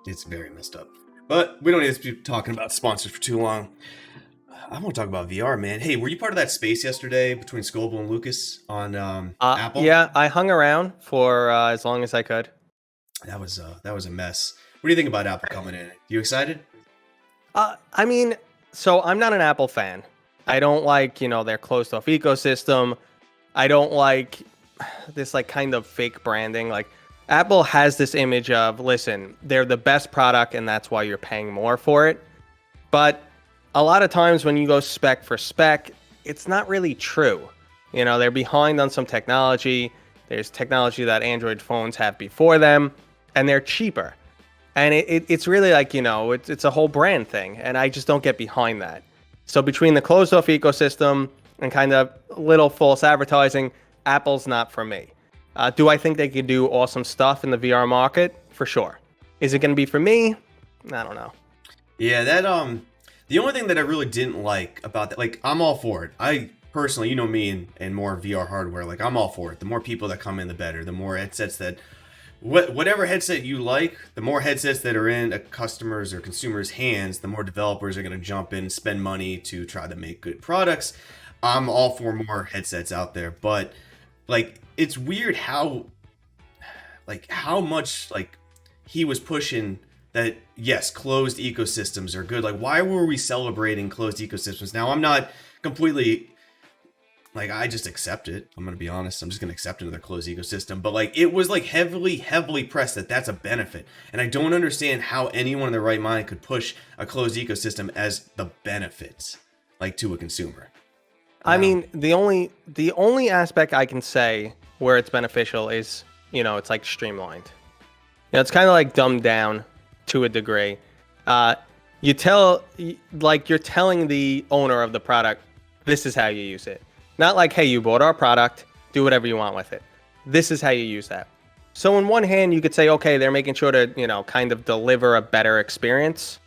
It's very messed up. But we don't need to be talking about sponsors for too long. I want to talk about VR, man. Hey, were you part of that space yesterday between Scoble and Lucas on Apple? Yeah, I hung around for as long as I could. That was a mess. What do you think about Apple coming in? You excited? I mean, so I'm not an Apple fan. I don't like, their closed off ecosystem. I don't like this like kind of fake branding. Like Apple has this image of, listen, they're the best product and that's why you're paying more for it. But a lot of times when you go spec for spec, it's not really true. They're behind on some technology. There's technology that Android phones have before them, and they're cheaper. And it's really like, it's a whole brand thing, and I just don't get behind that. So between the closed-off ecosystem and kind of little false advertising, Apple's not for me. Do I think they could do awesome stuff in the VR market? For sure. Is it going to be for me? I don't know. Yeah, the only thing that I really didn't like about that, like, I'm all for it. I personally, you know me and more VR hardware, like, I'm all for it. The more people that come in, the better. The more headsets that, whatever headset you like, the more headsets that are in a customer's or consumer's hands, the more developers are going to jump in and spend money to try to make good products. I'm all for more headsets out there, but, like, it's weird how much, like, he was pushing that, yes, closed ecosystems are good. Like, why were we celebrating closed ecosystems? Now, I'm not completely, like, I just accept it. I'm going to be honest. I'm just going to accept another closed ecosystem. But, like, it was, like, heavily pressed that that's a benefit. And I don't understand how anyone in their right mind could push a closed ecosystem as the benefit, like, to a consumer. I mean, the only aspect I can say where it's beneficial is, it's, like, streamlined. It's kind of, like, dumbed down to a degree. You're telling the owner of the product, this is how you use it. Not like, hey, you bought our product, do whatever you want with it. This is how you use that. So on one hand, you could say, okay, they're making sure to, kind of deliver a better experience,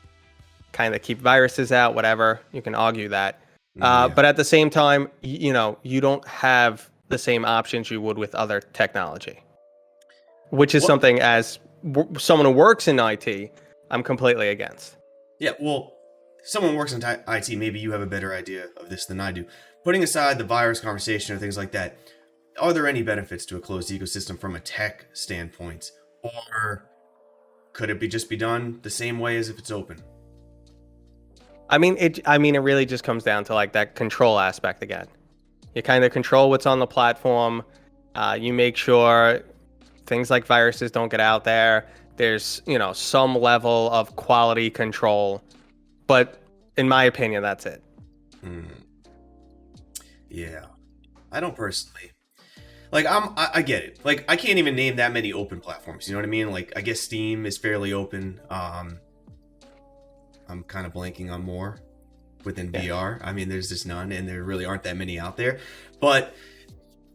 kind of keep viruses out, whatever. You can argue that. Yeah. But at the same time, you don't have the same options you would with other technology, which is something as someone who works in IT, I'm completely against. Yeah, well, someone works in IT, maybe you have a better idea of this than I do. Putting aside the virus conversation or things like that, are there any benefits to a closed ecosystem from a tech standpoint? Or could it just be done the same way as if it's open? I mean, it really just comes down to like that control aspect again. You kind of control what's on the platform. You make sure things like viruses don't get out there. There's, some level of quality control. But in my opinion, that's it. Yeah. I don't personally. Like, I get it. Like, I can't even name that many open platforms. You know what I mean? Like, I guess Steam is fairly open. I'm kind of blanking on more within VR. I mean, there's just none, and there really aren't that many out there. But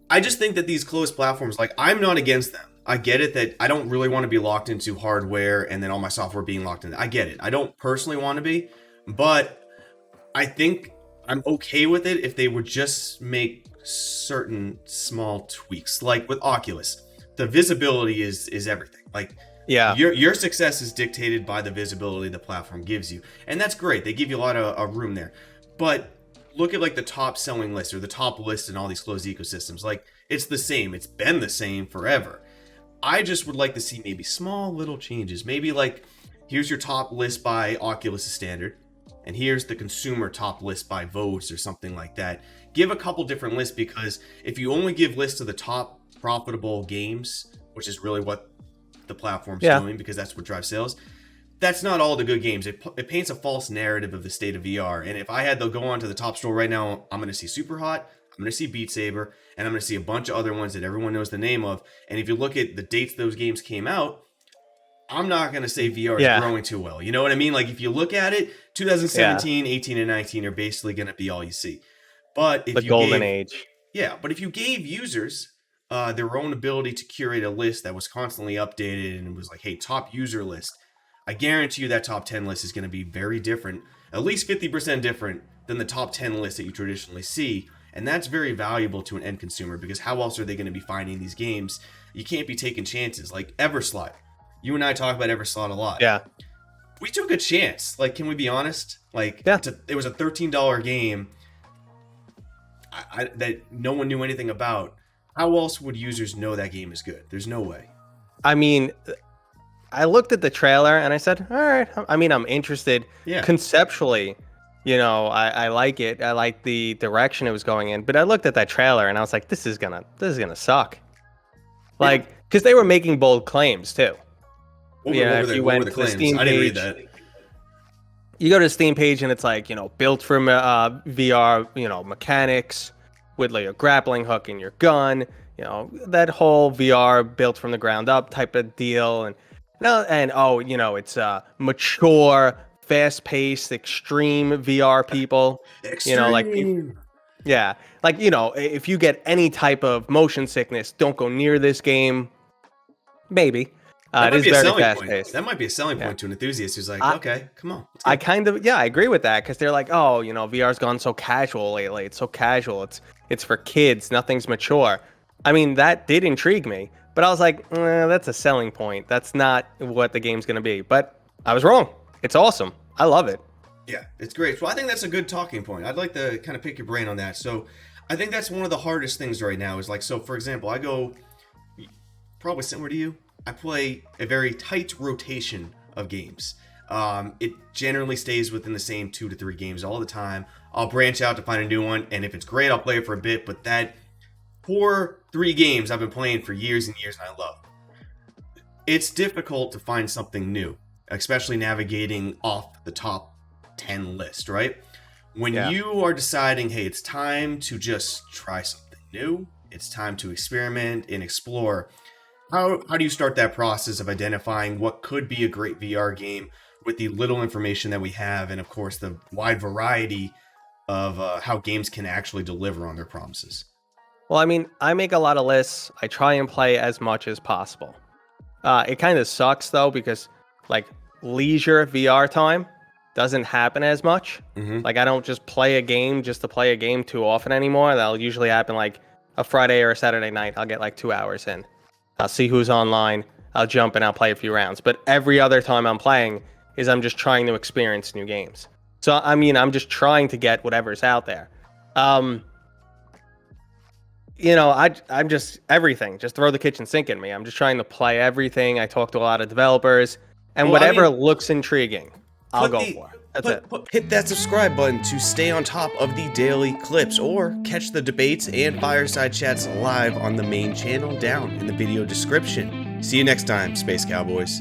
I just think that these closed platforms, like, I'm not against them. I get it that I don't really want to be locked into hardware and then all my software being locked in. I get it. I don't personally want to be, but I think I'm okay with it if they would just make certain small tweaks. Like with Oculus, the visibility is everything. Like, yeah, your success is dictated by the visibility the platform gives you, and that's great. They give you a lot of room there, but look at like the top selling list or the top list in all these closed ecosystems. Like, it's the same. It's been the same forever. I just would like to see maybe small little changes. Maybe like, here's your top list by Oculus standard, and here's the consumer top list by votes or something like that. Give a couple different lists, because if you only give lists to the top profitable games, which is really what the platform's doing, because that's what drives sales, that's not all the good games. It paints a false narrative of the state of VR. And if I had to go onto the top store right now, I'm going to see Superhot, I'm going to see Beat Saber, and I'm going to see a bunch of other ones that everyone knows the name of. And if you look at the dates those games came out, I'm not going to say VR is growing too well. You know what I mean? Like, if you look at it, 2017, 18, and 19 are basically going to be all you see. But if the golden age. Yeah, but if you gave users their own ability to curate a list that was constantly updated and was like, hey, top user list, I guarantee you that top 10 list is going to be very different, at least 50% different than the top 10 list that you traditionally see. And that's very valuable to an end consumer, because how else are they going to be finding these games? You can't be taking chances. Like Everslide. You and I talk about Everslot a lot. Yeah. We took a chance. Like, can we be honest? Like, Yeah. it was a $13 game that no one knew anything about. How else would users know that game is good? There's no way. I mean, I looked at the trailer and I said, all right. I mean, I'm interested. Yeah. Conceptually, I like it. I like the direction it was going in. But I looked at that trailer and I was like, this is gonna suck. Like, because they were making bold claims too. What You were went the to the claims? Steam I didn't read page. that. You go to the Steam page and it's like, built from VR, mechanics with like a grappling hook in your gun, that whole VR built from the ground up type of deal. And it's mature, fast paced, extreme VR people. Extreme. Yeah, if you get any type of motion sickness, don't go near this game. Maybe. It is very fast paced. That might be a selling point to an enthusiast who's like, okay, come on. I agree with that because they're like, oh, VR's gone so casual lately. It's so casual. It's for kids. Nothing's mature. I mean, that did intrigue me, but I was like, that's a selling point. That's not what the game's gonna be. But I was wrong. It's awesome. I love it. Yeah, it's great. So I think that's a good talking point. I'd like to kind of pick your brain on that. So I think that's one of the hardest things right now is like, so for example, I go probably similar to you. I play a very tight rotation of games. It generally stays within the same 2 to 3 games all the time. I'll branch out to find a new one, and if it's great, I'll play it for a bit. But that 3 games I've been playing for years and years, and I love. It's difficult to find something new, especially navigating off the top 10 list, right? When you are deciding, hey, it's time to just try something new, it's time to experiment and explore. How do you start that process of identifying what could be a great VR game with the little information that we have and, of course, the wide variety of how games can actually deliver on their promises? Well, I mean, I make a lot of lists. I try and play as much as possible. It kind of sucks, though, because, leisure VR time doesn't happen as much. Mm-hmm. I don't just play a game just to play a game too often anymore. That'll usually happen, a Friday or a Saturday night. I'll get, 2 hours in. I'll see who's online. I'll jump and I'll play a few rounds. But every other time I'm playing is I'm just trying to experience new games. So, I mean, I'm just trying to get whatever's out there. I'm just everything. Just throw the kitchen sink in me. I'm just trying to play everything. I talk to a lot of developers. And whatever looks intriguing, I'll go for. That's it. Hit that subscribe button to stay on top of the daily clips or catch the debates and fireside chats live on the main channel down in the video description. See you next time, Space Cowboys.